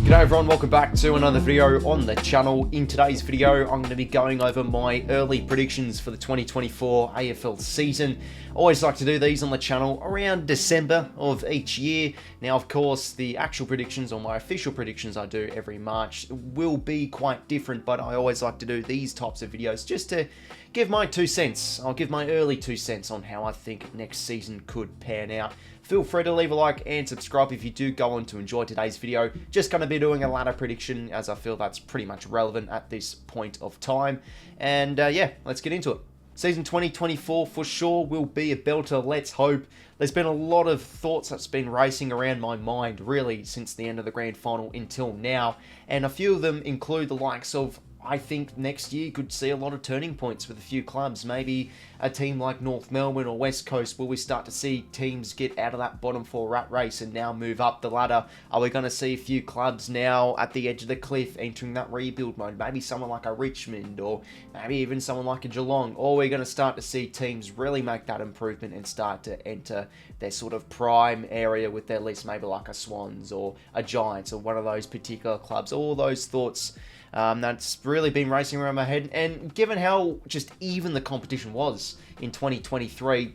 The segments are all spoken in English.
G'day everyone, welcome back to another video on the channel. In today's video, I'm going to be going over my early predictions for the 2024 AFL season. I always like to do these on the channel around December of each year. Now, of course, the actual predictions, or my official predictions I do every March, will be quite different, but I always like to do these types of videos just to give my 2 cents. I'll give my early 2 cents on how I think next season could pan out. Feel free to leave a like and subscribe if you do go on to enjoy today's video. Just going to be doing a ladder prediction as I feel that's pretty much relevant at this point of time. And yeah, let's get into it. Season 2024 for sure will be a belter, let's hope. There's been a lot of thoughts that's been racing around my mind really since the end of the grand final until now. And a few of them include the likes of, I think next year could see a lot of turning points with a few clubs. Maybe a team like North Melbourne or West Coast, where we start to see teams get out of that bottom 4 rat race and now move up the ladder. Are we going to see a few clubs now at the edge of the cliff entering that rebuild mode? Maybe someone like a Richmond, or maybe even someone like a Geelong. Or we're going to start to see teams really make that improvement and start to enter their sort of prime area with their list, maybe like a Swans or a Giants or one of those particular clubs. All those thoughts that's really been racing around my head. And given how just even the competition was in 2023,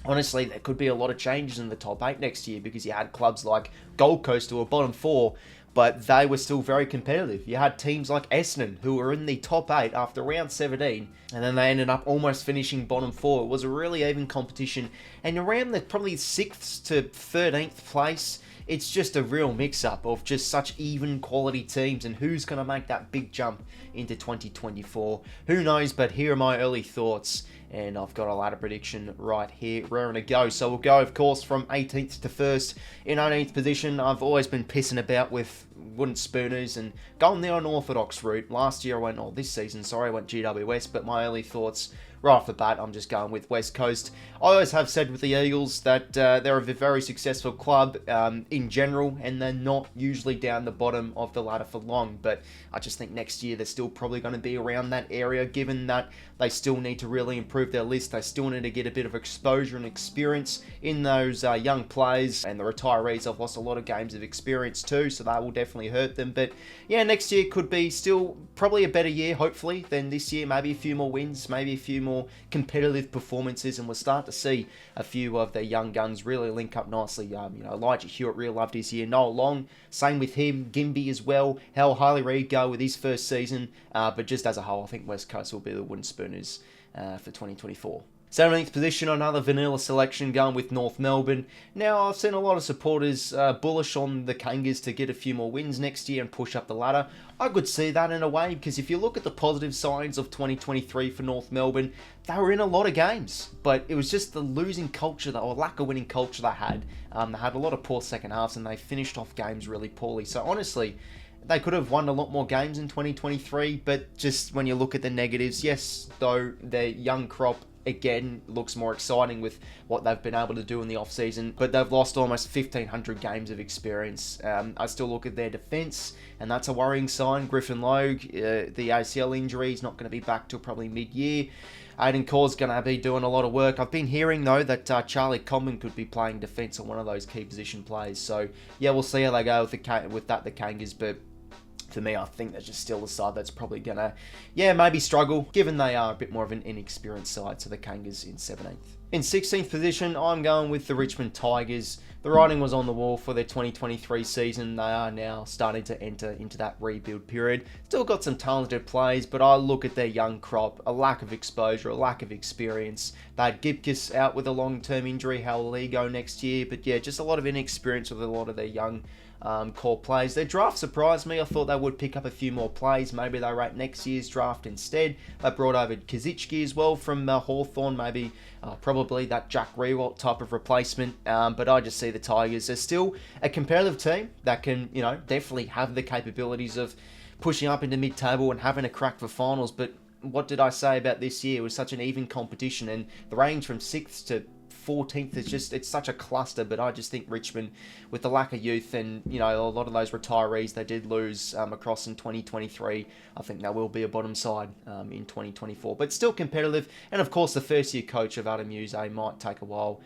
honestly, there could be a lot of changes in the top 8 next year, because you had clubs like Gold Coast who were bottom 4, but they were still very competitive. You had teams like Essendon who were in the top 8 after round 17, and then they ended up almost finishing bottom 4. It was a really even competition, and around the probably 6th to 13th place, it's just a real mix-up of just such even quality teams, and who's going to make that big jump into 2024. Who knows, but here are my early thoughts, and I've got a ladder prediction right here, raring to go. So we'll go, of course, from 18th to 1st. In 18th position, I've always been pissing about with wooden spooners and going the unorthodox route. Last year I went, this season, sorry, I went GWS, but my early thoughts right off the bat, I'm just going with West Coast. I always have said with the Eagles that they're a very successful club in general, and they're not usually down the bottom of the ladder for long, but I just think next year they're still probably going to be around that area, given that they still need to really improve their list. They still need to get a bit of exposure and experience in those young players, and the retirees have lost a lot of games of experience too, so that will definitely hurt them. But yeah, next year could be still probably a better year, hopefully, than this year. Maybe a few more wins, maybe a few more competitive performances, and we'll start to see a few of their young guns really link up nicely. 𝐼𝐻𝐿𝐼𝐻𝐿 really loved his year. Noel Long, same with him. Ginbey as well. How highly read go with his first season, but just as a whole, I think West Coast will be the wooden spooners for 2024. 17th position, another vanilla selection, going with North Melbourne. Now, I've seen a lot of supporters bullish on the Kangas to get a few more wins next year and push up the ladder. I could see that in a way, because if you look at the positive signs of 2023 for North Melbourne, they were in a lot of games, but it was just the losing culture, or lack of winning culture they had. They had a lot of poor second halves, and they finished off games really poorly. So honestly, they could have won a lot more games in 2023, but just when you look at the negatives, yes, though, their young crop again looks more exciting with what they've been able to do in the off-season, but they've lost almost 1,500 games of experience. I still look at their defence, and that's a worrying sign. Griffin Logue, the ACL injury, is not going to be back till probably mid-year. Aidan Corr's going to be doing a lot of work. I've been hearing, though, that Charlie Comben could be playing defence on one of those key position plays. So, yeah, we'll see how they go with the Kangas, but for me, I think that's just still the side that's probably going to, maybe struggle, given they are a bit more of an inexperienced side, so the Kangas in 17th. In 16th position, I'm going with the Richmond Tigers. The writing was on the wall for their 2023 season. They are now starting to enter into that rebuild period. Still got some talented players, but I look at their young crop, a lack of exposure, a lack of experience. They had 𝐓𝐡𝐞 out with a long-term injury. How will he go next year? But yeah, just a lot of inexperience with a lot of their young core plays. Their draft surprised me. I thought they would pick up a few more plays. Maybe they rate next year's draft instead. They brought over 𝐓𝐡𝐞 as well from Hawthorn. Maybe probably that Jack Riewoldt type of replacement. But I just see the Tigers as still a competitive team that can, definitely have the capabilities of pushing up into mid-table and having a crack for finals. But what did I say about this year? It was such an even competition, and the range from 6th to 14th is just, it's such a cluster, but I just think Richmond, with the lack of youth and, you know, a lot of those retirees they did lose across in 2023, I think they will be a bottom side in 2024, but still competitive. And of course, the first year coach of 𝘍𝐸𝐻𝐸 might take a while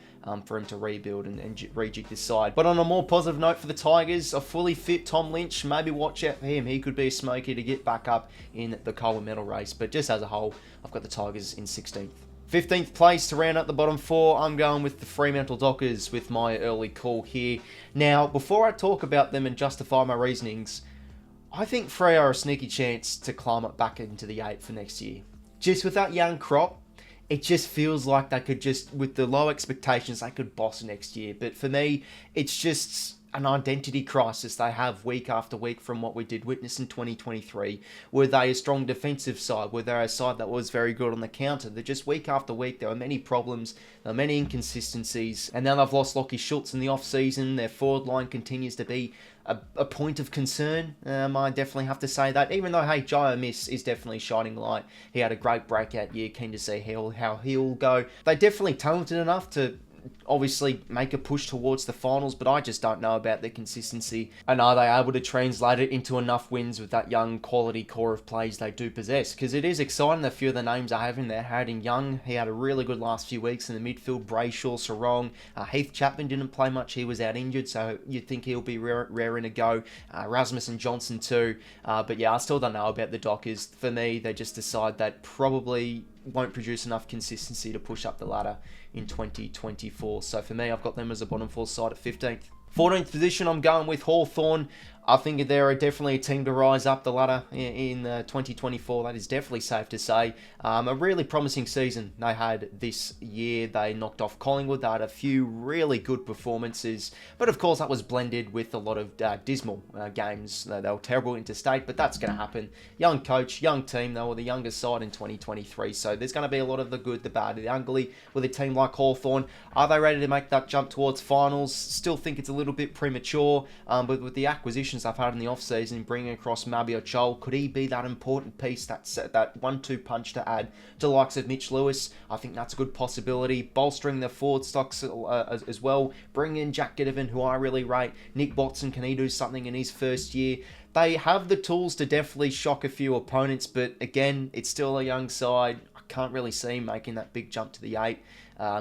for him to rebuild and rejig this side. But on a more positive note for the Tigers, a fully fit Tom Lynch, maybe watch out for him. He could be a smoky to get back up in the Coleman medal race. But just as a whole, I've got the Tigers in 16th. 15th place to round up the bottom four, I'm going with the Fremantle Dockers with my early call here. Now, before I talk about them and justify my reasonings, I think Freo are a sneaky chance to climb up back into the 8 for next year. Just with that young crop, it just feels like they could just, with the low expectations, they could boss next year. But for me, it's just an identity crisis they have week after week from what we did witness in 2023. Were they a strong defensive side? Were they a side that was very good on the counter? They're just week after week, there were many problems, there were many inconsistencies, and now they've lost 𝐼𝐶𝐞 𝐎𝐥𝐝 in the off-season. Their forward line continues to be a point of concern. I definitely have to say that, even though, hey, Jai Amiss is definitely shining light. He had a great breakout year. Keen to see how he'll go. They're definitely talented enough to obviously make a push towards the finals, but I just don't know about the consistency, and are they able to translate it into enough wins with that young quality core of plays they do possess? Because it is exciting, a few of the names I have in there. Hayden Young, he had a really good last few weeks in the midfield. Brayshaw, Sarong, Heath Chapman didn't play much, he was out injured, so you'd think he'll be raring to go. Rasmussen Johnson too, but yeah, I still don't know about the Dockers. For me, they just decide that probably won't produce enough consistency to push up the ladder in 2024. So for me, I've got them as a bottom four side at 15th. 14th position, I'm going with Hawthorn. I think they're definitely a team to rise up the ladder in 2024. That is definitely safe to say. A really promising season they had this year. They knocked off Collingwood. They had a few really good performances. But of course, that was blended with a lot of dismal games. They were terrible interstate, but that's going to happen. Young coach, young team. They were the youngest side in 2023. So there's going to be a lot of the good, the bad, the ugly with a team like Hawthorn. Are they ready to make that jump towards finals? Still think it's a little bit premature, but with the acquisitions I've had in the off-season, bringing across _𝐼𝐻𝐸𝐿, could he be that important piece, that 1-2 punch to add to the likes of Mitch Lewis? I think that's a good possibility. Bolstering the forward stocks as well, bring in Jack Ginnivan, who I really rate. Nick Watson, can he do something in his first year? They have the tools to definitely shock a few opponents, but again, it's still a young side. I can't really see him making that big jump to the 8.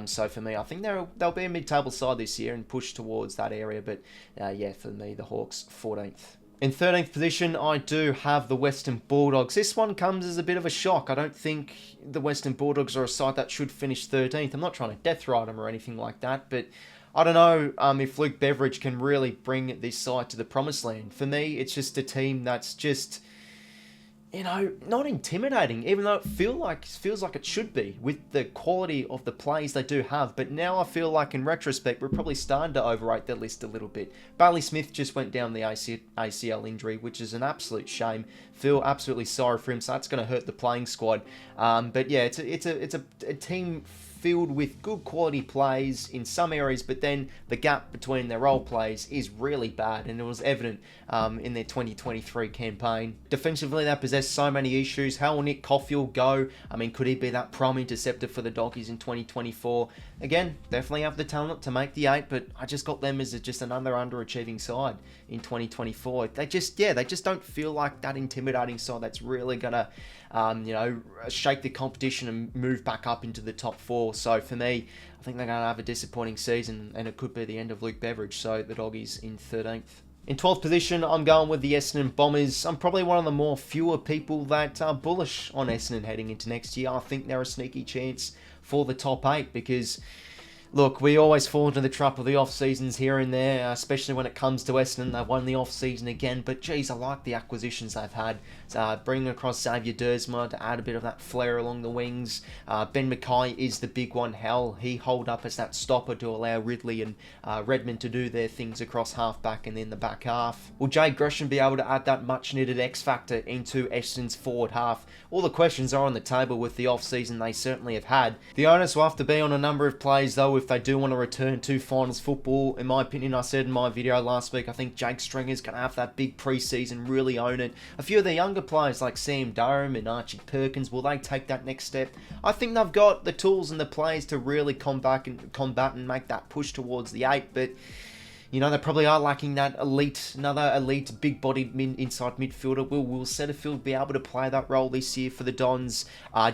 So for me, I think they'll be a mid-table side this year and push towards that area. But yeah, for me, the Hawks 14th. In 13th position, I do have the Western Bulldogs. This one comes as a bit of a shock. I don't think the Western Bulldogs are a side that should finish 13th. I'm not trying to death ride them or anything like that, but I don't know if Luke Beveridge can really bring this side to the promised land. For me, it's just a team that's just, you know, not intimidating, even though it feels like it should be with the quality of the plays they do have. But now I feel like, in retrospect, we're probably starting to overrate their list a little bit. Bailey Smith just went down the ACL injury, which is an absolute shame. Feel absolutely sorry for him, so that's going to hurt the playing squad. But yeah, it's a team filled with good quality plays in some areas, but then the gap between their role plays is really bad, and it was evident in their 2023 campaign. Defensively, they possess so many issues. How will Nick Coffield go? I mean, could he be that prime interceptor for the Doggies in 2024? Again, definitely have the talent to make the 8, but I just got them as just another underachieving side in 2024. They just don't feel like that intimidating side that's really gonna shake the competition and move back up into the top 4. So for me, I think they're going to have a disappointing season, and it could be the end of Luke Beveridge. So the Doggies in 13th. In 12th position, I'm going with the Essendon Bombers. I'm probably one of the fewer people that are bullish on Essendon heading into next year. I think they're a sneaky chance for the top 8 because, look, we always fall into the trap of the off-seasons here and there, especially when it comes to Essendon. They've won the off-season again, but geez, I like the acquisitions they've had. Bringing across Xavier Dersma to add a bit of that flair along the wings. Ben Mackay is the big one. How he hold up as that stopper to allow Ridley and Redmond to do their things across half-back and then the back half. Will Jade Gresham be able to add that much-needed X-factor into Essendon's forward half? All the questions are on the table with the off-season they certainly have had. The onus will have to be on a number of plays, though, if they do want to return to finals football. In my opinion, I said in my video last week, I think Jake Stringer's going to have that big preseason, really own it. A few of the younger players like Sam Durham and Archie Perkins, will they take that next step? I think they've got the tools and the players to really combat and make that push towards the 8, but you know, they probably are lacking that another elite, big-bodied inside midfielder. Will Setterfield be able to play that role this year for the Dons?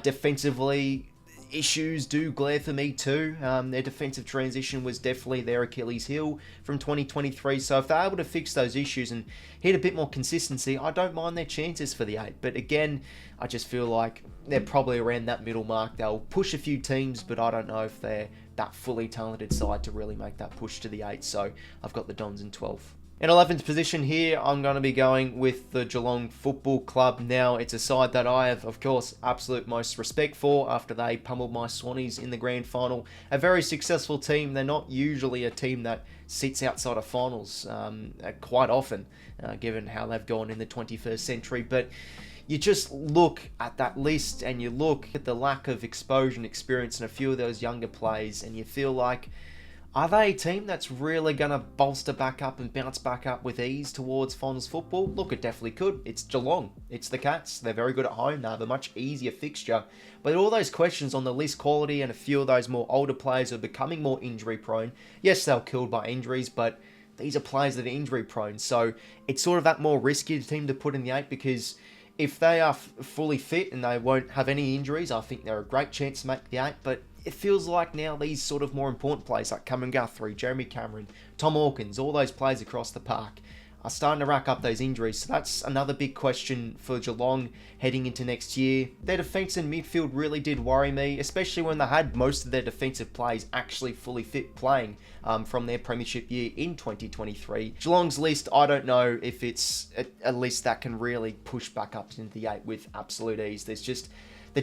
Defensively, issues do glare for me too. Their defensive transition was definitely their Achilles heel from 2023. So if they're able to fix those issues and hit a bit more consistency, I don't mind their chances for the 8. But again, I just feel like they're probably around that middle mark. They'll push a few teams, but I don't know if they're that fully talented side to really make that push to the 8. So I've got the Dons in 12th. In 11th position here, I'm going to be going with the Geelong Football Club. Now, it's a side that I have, of course, absolute most respect for after they pummeled my Swannies in the grand final. A very successful team. They're not usually a team that sits outside of finals quite often, given how they've gone in the 21st century. But you just look at that list and you look at the lack of exposure and experience in a few of those younger players, and you feel like, are they a team that's really going to bolster back up and bounce back up with ease towards finals football? Look, it definitely could. It's Geelong. It's the Cats. They're very good at home. They have a much easier fixture. But all those questions on the list quality and a few of those more older players are becoming more injury prone. Yes, they were killed by injuries, but these are players that are injury prone. So it's sort of that more risky team to put in the 8, because if they are fully fit and they won't have any injuries, I think they're a great chance to make the 8. But it feels like now these sort of more important players like Cameron Guthrie, Jeremy Cameron, Tom Hawkins, all those players across the park are starting to rack up those injuries. So that's another big question for Geelong heading into next year. Their defence and midfield really did worry me, especially when they had most of their defensive players actually fully fit playing from their premiership year in 2023. Geelong's list, I don't know if it's a list that can really push back up into the 8 with absolute ease. There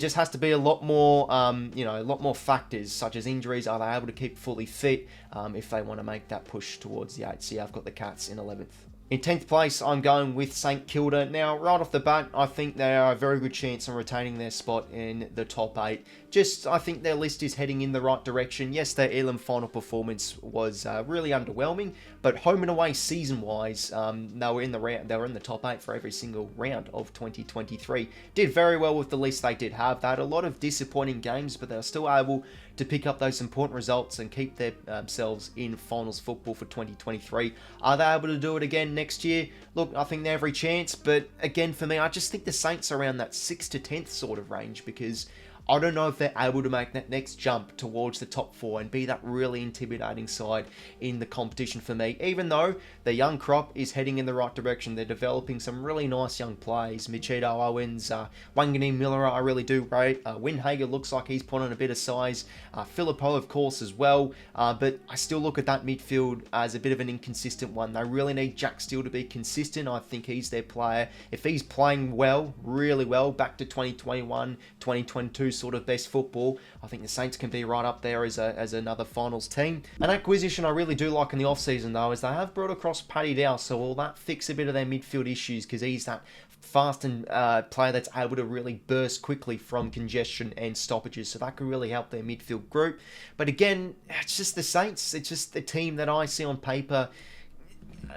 just has to be a lot more, a lot more factors such as injuries. Are they able to keep fully fit if they want to make that push towards the 8? So yeah, I've got the Cats in 11th. In 10th place, I'm going with St Kilda. Now, right off the bat, I think they are a very good chance on retaining their spot in the top 8. I think their list is heading in the right direction. Yes, their Elam final performance was really underwhelming, but home and away season-wise, they were in the top 8 for every single round of 2023. Did very well with the list they did have. They had a lot of disappointing games, but they were still able to pick up those important results and keep themselves in finals football for 2023. Are they able to do it again next year? Look, I think they have every chance, but again, for me, I just think the Saints are around that 6th to 10th sort of range, because I don't know if they're able to make that next jump towards the top 4 and be that really intimidating side in the competition for me. Even though the young crop is heading in the right direction, they're developing some really nice young players. Machito Owens, Wangani Miller, I really do rate. Windhager looks like he's put on a bit of size. Philippou, of course, as well. But I still look at that midfield as a bit of an inconsistent one. They really need Jack Steele to be consistent. I think he's their player. If he's playing well, really well, back to 2021, 2022 sort of best football, I think the Saints can be right up there as another finals team. An acquisition I really do like in the off-season, though, is they have brought across Paddy Dow, so will that fix a bit of their midfield issues, because he's that fast and player that's able to really burst quickly from congestion and stoppages, so that could really help their midfield group. But again, it's just the Saints. It's just the team that I see on paper.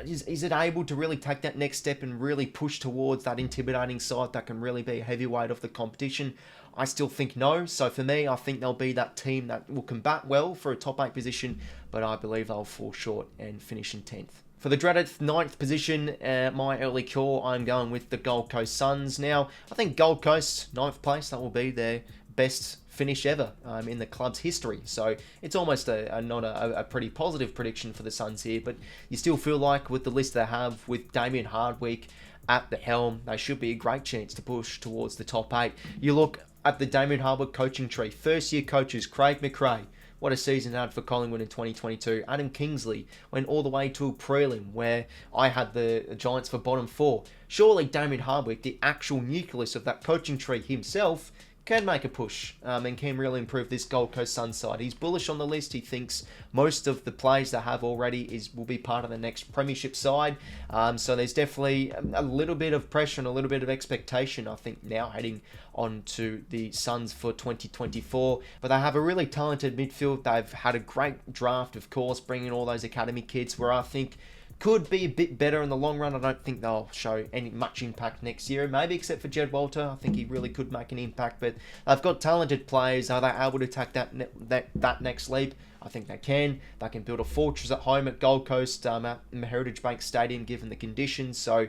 Is it able to really take that next step and really push towards that intimidating side that can really be a heavyweight of the competition? I still think no. So for me, I think they'll be that team that will combat well for a top 8 position, but I believe they'll fall short and finish in 10th. For the dreaded 9th position, my early call, I'm going with the Gold Coast Suns. Now, I think Gold Coast, 9th place, that will be their best finish ever in the club's history. So it's almost not a pretty positive prediction for the Suns here, but you still feel like with the list they have, with Damien Hardwick at the helm, they should be a great chance to push towards the top 8. You look at the Damien Hardwick coaching tree. First year coaches, Craig McRae. What a season had for Collingwood in 2022. Adam Kingsley went all the way to a prelim where I had the Giants for bottom 4. Surely Damien Hardwick, the actual nucleus of that coaching tree himself, can make a push and can really improve this Gold Coast Suns side. He's bullish on the list. He thinks most of the players they have already will be part of the next premiership side. So there's definitely a little bit of pressure and a little bit of expectation, I think, now heading on to the Suns for 2024. But they have a really talented midfield. They've had a great draft, of course, bringing all those academy kids, where I think could be a bit better in the long run. I don't think they'll show any much impact next year, maybe except for Jed Walter. I think he really could make an impact, but they've got talented players. Are they able to take that next leap? I think they can. They can build a fortress at home at Gold Coast, at Heritage Bank Stadium, given the conditions. So,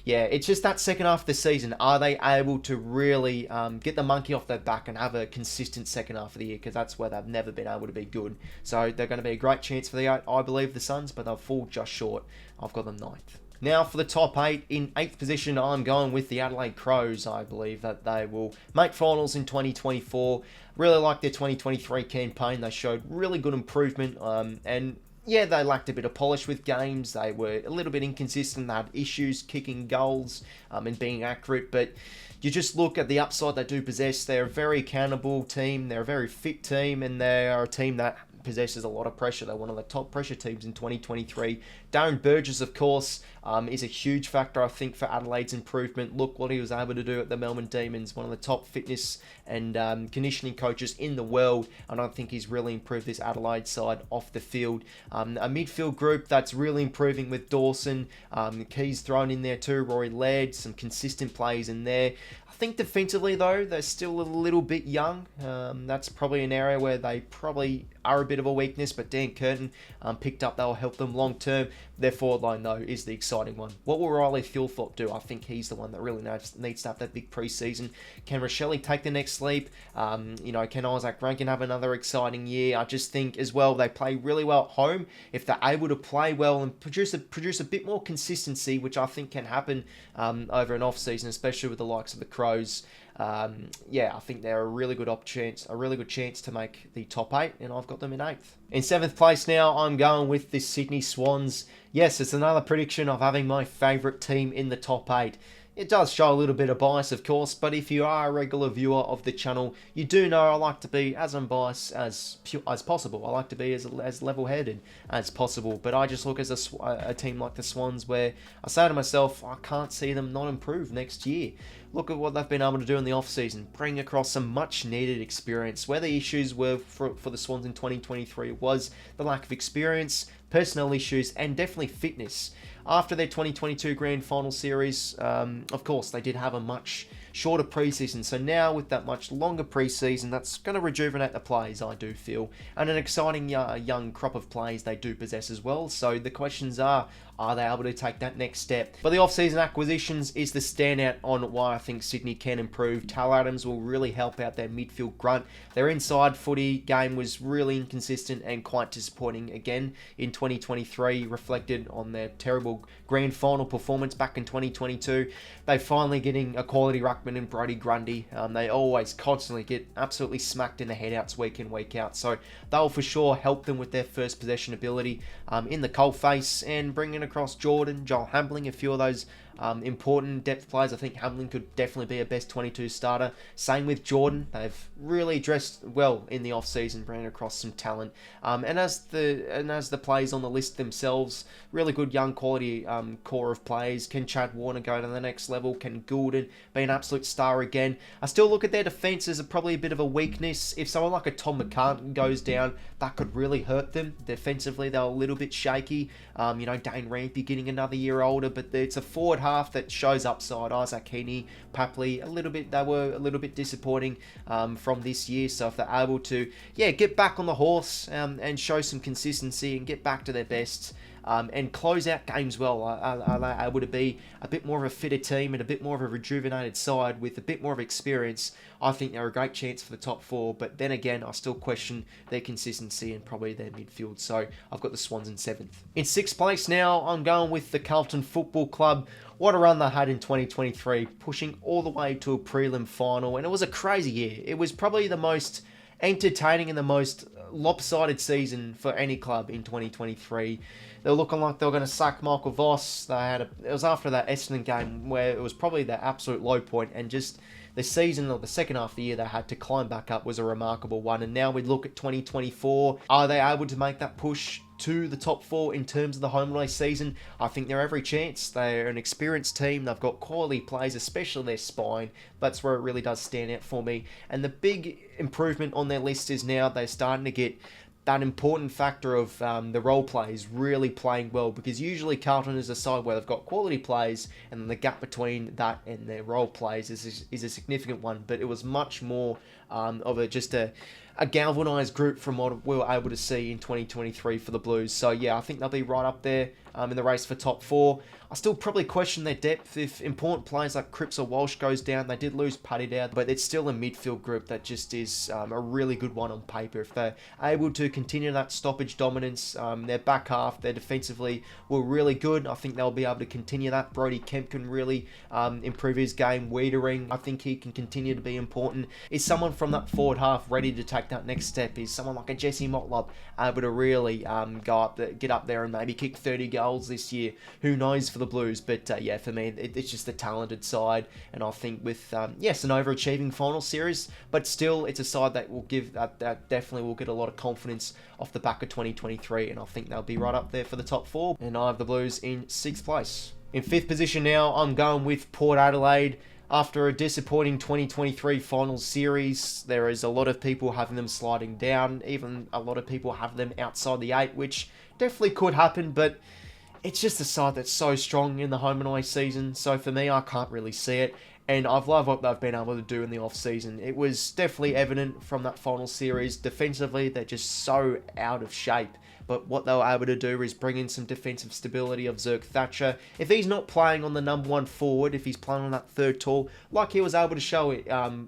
yeah, it's just that second half of the season. Are they able to really get the monkey off their back and have a consistent second half of the year? Because that's where they've never been able to be good. So they're going to be a great chance for the 8, I believe, the Suns, but they'll fall just short. I've got them 9th. Now for the top 8, in 8th position, I'm going with the Adelaide Crows. I believe that they will make finals in 2024. Really like their 2023 campaign. They showed really good improvement, and yeah, they lacked a bit of polish with games. They were a little bit inconsistent. They had issues kicking goals and being accurate, but you just look at the upside they do possess. They're a very accountable team. They're a very fit team, and they are a team that possesses a lot of pressure. They're one of the top pressure teams in 2023. Darren Burgess, of course, is a huge factor, I think, for Adelaide's improvement. Look what he was able to do at the Melbourne Demons, one of the top fitness and conditioning coaches in the world, and I think he's really improved this Adelaide side off the field. A midfield group that's really improving with Dawson, Keys thrown in there too, Rory Laird, some consistent plays in there. I think defensively, though, they're still a little bit young. That's probably an area where they probably are a bit of a weakness, but Dan Curtin picked up. They'll help them long term. Their forward line, though, is the exciting one. What will 𝗬𝐼𝐻𝐿𝐼 do? I think he's the one that really needs to have that big preseason. Can Rochelle take the next leap? Can Isaac Rankin have another exciting year? I just think as well they play really well at home. If they're able to play well and produce a bit more consistency, which I think can happen over an off season, especially with the likes of the Crows. I think they're a really good chance to make the top 8, and I've got them in 8th. In 7th place now, I'm going with the Sydney Swans. Yes, it's another prediction of having my favourite team in the top 8. It does show a little bit of bias, of course, but if you are a regular viewer of the channel, you do know I like to be as unbiased as possible. I like to be as level-headed as possible, but I just look at a team like the Swans where I say to myself, I can't see them not improve next year. Look at what they've been able to do in the off-season, bring across some much-needed experience. Where the issues were for the Swans in 2023 was the lack of experience, personnel issues, and definitely fitness. After their 2022 Grand Final series, of course, they did have a much shorter preseason. So now with that much longer preseason, that's going to rejuvenate the players, I do feel. And an exciting young crop of players they do possess as well. So the questions are they able to take that next step? But the off-season acquisitions is the standout on why I think Sydney can improve. Tal Adams will really help out their midfield grunt. Their inside footy game was really inconsistent and quite disappointing again in 2023, reflected on their terrible Grand Final performance back in 2022. They're finally getting a quality ruckman in Brodie Grundy. They always constantly get absolutely smacked in the headouts week in, week out. So they'll for sure help them with their first possession ability in the coalface, and bringing across Jordan, Joel Hambling, a few of those important depth players. I think Hambling could definitely be a best 22 starter. Same with Jordan. They've really dressed well in the off-season, bringing across some talent. And as the players on the list themselves, really good young quality core of players. Can Chad Warner go to the next level? Can Goulden be an absolute star again? I still look at their defence as probably a bit of a weakness. If someone like a Tom McCartan goes down, that could really hurt them. Defensively, they're a little bit shaky. Dane Rampy getting another year older, but it's a forward half that shows upside. Isaac Heaney, Papley, they were a little bit disappointing from this year. So if they're able to, get back on the horse and show some consistency and get back to their best, and close out games well, are they able to be a bit more of a fitter team and a bit more of a rejuvenated side with a bit more of experience? I think they're a great chance for the top 4, but then again, I still question their consistency and probably their midfield. So I've got the Swans in 7th. In 6th place now, I'm going with the Carlton Football Club. What a run they had in 2023, pushing all the way to a prelim final, and it was a crazy year. It was probably the most entertaining and the most lopsided season for any club in 2023. They were looking like they were going to sack Michael Voss. It was after that Essendon game where it was probably their absolute low point, and just the season or the second half of the year they had to climb back up was a remarkable one. And now we look at 2024. Are they able to make that push to the top 4 in terms of the home and away season? I think they're every chance. They're an experienced team. They've got quality players, especially their spine. That's where it really does stand out for me. And the big improvement on their list is now they're starting to get that important factor of the role players really playing well, because usually Carlton is a side where they've got quality players and then the gap between that and their role players is a significant one. But it was much more of just a galvanised group from what we were able to see in 2023 for the Blues. So yeah, I think they'll be right up there in the race for top 4. I still probably question their depth if important players like 𝐓𝐡𝐞 or Walsh goes down. They did lose Paddy down, but it's still a midfield group that just is a really good one on paper. If they're able to continue that stoppage dominance, their back half, their defensively were really good. I think they'll be able to continue that. Brodie Kemp can really improve his game. Wiedering, I think he can continue to be important. Is someone from that forward half ready to take that next step? Is someone like a Jesse Motlop able to really get up there and maybe kick 30 goals this year? Who knows for the Blues? But yeah, for me, it's just a talented side, and I think with yes, an overachieving final series, but still it's a side that will give that definitely will get a lot of confidence off the back of 2023, and I think they'll be right up there for the top 4, and I have the Blues in 6th place. In 5th position now, I'm going with Port Adelaide. After a disappointing 2023 finals series, there is a lot of people having them sliding down, even a lot of people have them outside the 8, which definitely could happen, but it's just a side that's so strong in the home and away season. So for me, I can't really see it. And I've loved what they've been able to do in the off-season. It was definitely evident from that final series. Defensively, they're just so out of shape. But what they were able to do is bring in some defensive stability of 𝐓𝐡𝐞. If he's not playing on the number 1 forward, if he's playing on that third tall, like he was able to show it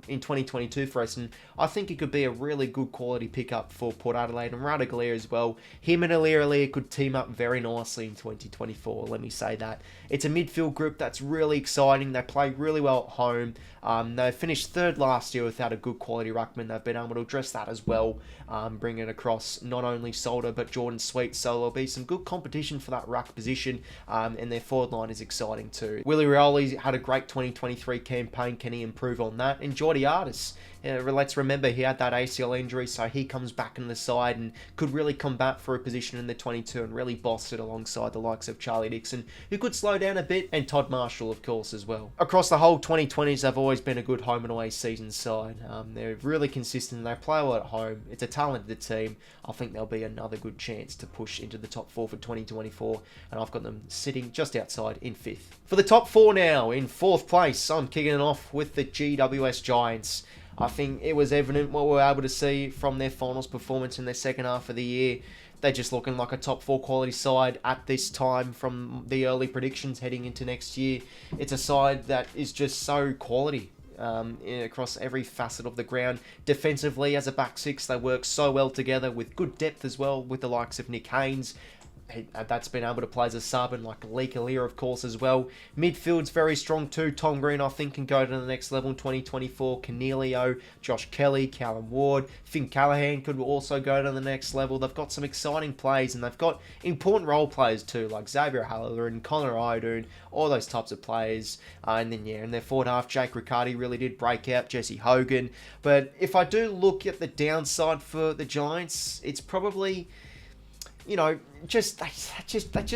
in 2022 for Essendon, I think it could be a really good quality pickup for Port Adelaide, and Reinhart as well. Him and 𝐼𝙗𝐿𝐼𝐻 could team up very nicely in 2024, let me say that. It's a midfield group that's really exciting. They play really well at home. They finished 3rd last year without a good quality ruckman. They've been able to address that as well, bringing across not only Solder but Jordan Sweet, so there'll be some good competition for that ruck position, and their forward line is exciting too. Willie Rioli had a great 2023 campaign. Can he improve on that? And JDOD, let's remember he had that ACL injury, so he comes back in the side and could really combat for a position in the 22 and really boss it alongside the likes of Charlie Dixon, who could slow down a bit, and Todd Marshall, of course, as well. Across the whole 2020s, they've always been a good home and away season side. They're really consistent. They play well at home. It's a talented team. I think there'll be another good chance to push into the top 4 for 2024, and I've got them sitting just outside in 5th. For the top 4 now, in 4th place, I'm kicking it off with the GWS Giants. I think it was evident what we were able to see from their finals performance in their second half of the year. They're just looking like a top 4 quality side at this time from the early predictions heading into next year. It's a side that is just so quality across every facet of the ground. Defensively, as a back 6, they work so well together with good depth as well with the likes of Nick Haynes. That's been able to play as a sub, and like 𝐓𝐿𝐼𝐻, of course, as well. Midfield's very strong too. Tom Green, I think, can go to the next level in 2024. Coniglio, Josh Kelly, Callum Ward, Finn Callaghan could also go to the next level. They've got some exciting plays, and they've got important role players too, like Xavier Halloran, Connor Idoon, all those types of players. And then, yeah, in their forward half, Jake Riccardi really did break out, Jesse Hogan. But if I do look at the downside for the Giants, it's probably, you know, they just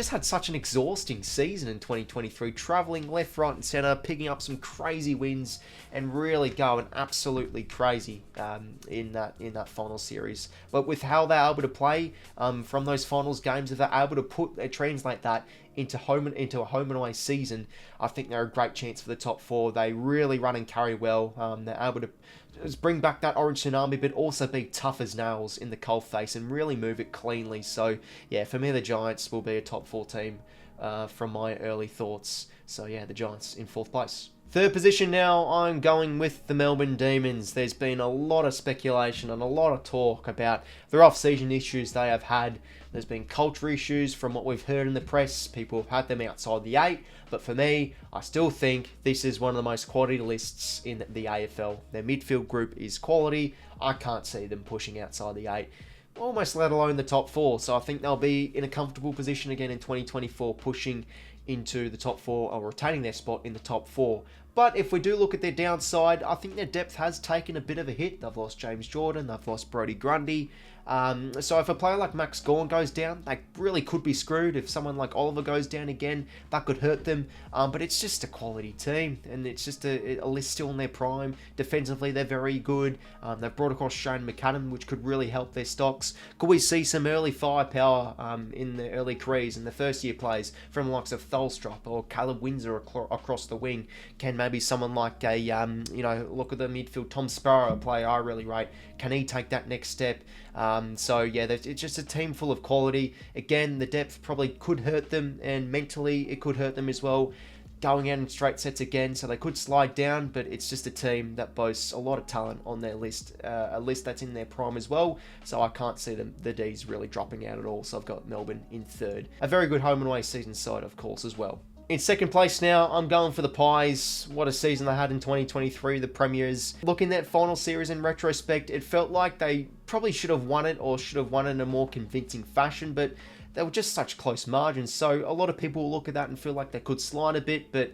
had such an exhausting season in 2023, travelling left, right and centre, picking up some crazy wins and really going absolutely crazy in that final series. But with how they're able to play from those finals games, if they're able to translate that into a home and away season, I think they're a great chance for the top 4. They really run and carry well. They're able to just bring back that orange tsunami, but also be tough as nails in the cold face and really move it cleanly. So yeah, for me, the Giants will be a top 4 team from my early thoughts. So yeah, the Giants in 4th place. Third position now, I'm going with the Melbourne Demons. There's been a lot of speculation and a lot of talk about the off-season issues they have had. There's been culture issues from what we've heard in the press. People have had them outside the 8. But for me, I still think this is one of the most quality lists in the AFL. Their midfield group is quality. I can't see them pushing outside the 8. Almost let alone the top 4. So I think they'll be in a comfortable position again in 2024, pushing into the top 4 or retaining their spot in the top 4. But if we do look at their downside, I think their depth has taken a bit of a hit. They've lost James Jordan, they've lost Brodie Grundy. So if a player like Max Gawn goes down, they really could be screwed. If someone like Oliver goes down again, that could hurt them. But it's just a quality team, and it's just a list still in their prime. Defensively, they're very good. They've brought across Shane McAdam, which could really help their stocks. Could we see some early firepower in the early careers and the first-year plays from the likes of Tholstrup or Caleb Windsor across the wing? Can maybe someone like a, look at the midfield, Tom Sparrow, a player I really rate. Can he take that next step? So yeah, it's just a team full of quality. Again, the depth probably could hurt them, and mentally it could hurt them as well. Going out in straight sets again, so they could slide down, but it's just a team that boasts a lot of talent on their list, a list that's in their prime as well, so I can't see the D's really dropping out at all, so I've got Melbourne in third. A very good home and away season side, of course, as well. In second place now, I'm going for the Pies. What a season they had in 2023, the Premiers. Looking at that final series in retrospect, it felt like they probably should have won it, or should have won it in a more convincing fashion, but they were just such close margins. So a lot of people will look at that and feel like they could slide a bit, but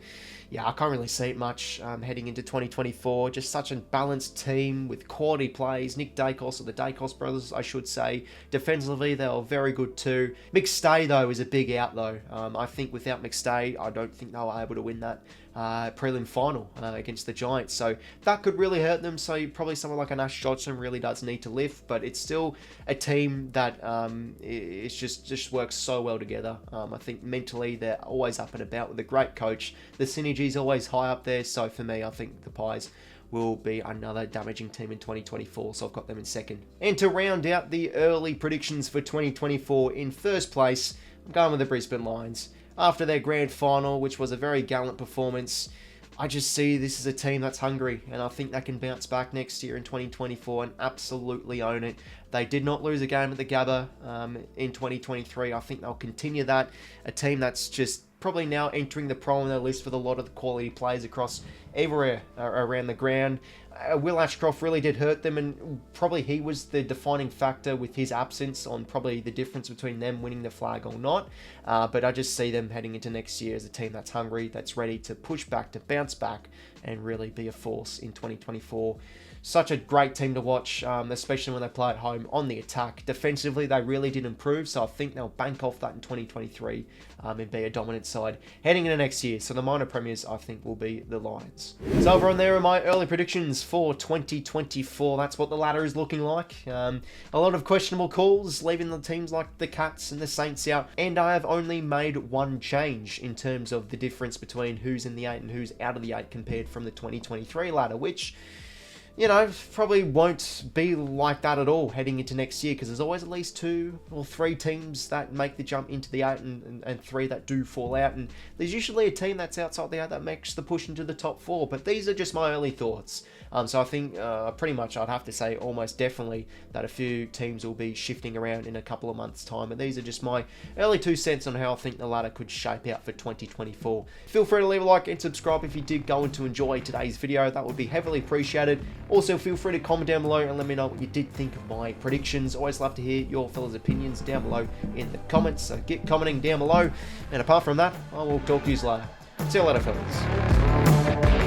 yeah, I can't really see it much heading into 2024. Just such a balanced team with quality plays. Nick Daicos, or the Daicos brothers, I should say. Defensively, they were very good too. McStay, though, is a big out, though. I think without McStay, I don't think they were able to win that prelim final against the Giants. So that could really hurt them. So probably someone like an Ash Johnson really does need to lift, but it's still a team that it's just works so well together. I think mentally they're always up and about with a great coach. The synergy is always high up there. So for me, I think the Pies will be another damaging team in 2024, so I've got them in second. And to round out the early predictions for 2024, in first place, I'm going with the Brisbane Lions. After their grand final, which was a very gallant performance, I just see this is a team that's hungry, and I think they can bounce back next year in 2024 and absolutely own it. They did not lose a game at the Gabba in 2023. I think they'll continue that. A team that's just probably now entering the prime of their list with a lot of the quality players across everywhere around the ground. Will Ashcroft really did hurt them, and probably he was the defining factor with his absence on probably the difference between them winning the flag or not. But I just see them heading into next year as a team that's hungry, that's ready to push back, to bounce back, and really be a force in 2024. Such a great team to watch, especially when they play at home on the attack. Defensively, they really did improve, so I think they'll bank off that in 2023 and be a dominant side heading into next year. So the minor premiers, I think, will be the Lions. So over on there are my early predictions for 2024. That's what the ladder is looking like. A lot of questionable calls, leaving the teams like the Cats and the Saints out, and I have only made one change in terms of the difference between who's in the 8 and who's out of the 8 compared from the 2023 ladder, which, you know, probably won't be like that at all heading into next year, because there's always at least 2 or 3 teams that make the jump into the 8 and 3 that do fall out, and there's usually a team that's outside the 8 that makes the push into the top 4, but these are just my early thoughts. So I think pretty much I'd have to say almost definitely that a few teams will be shifting around in a couple of months' time, and these are just my early 2 cents on how I think the ladder could shape out for 2024. Feel free to leave a like and subscribe if you did go on to enjoy today's video. That would be heavily appreciated. Also, feel free to comment down below and let me know what you did think of my predictions. Always love to hear your fellas' opinions down below in the comments, so get commenting down below. And apart from that, I will talk to you later. See you later, fellas.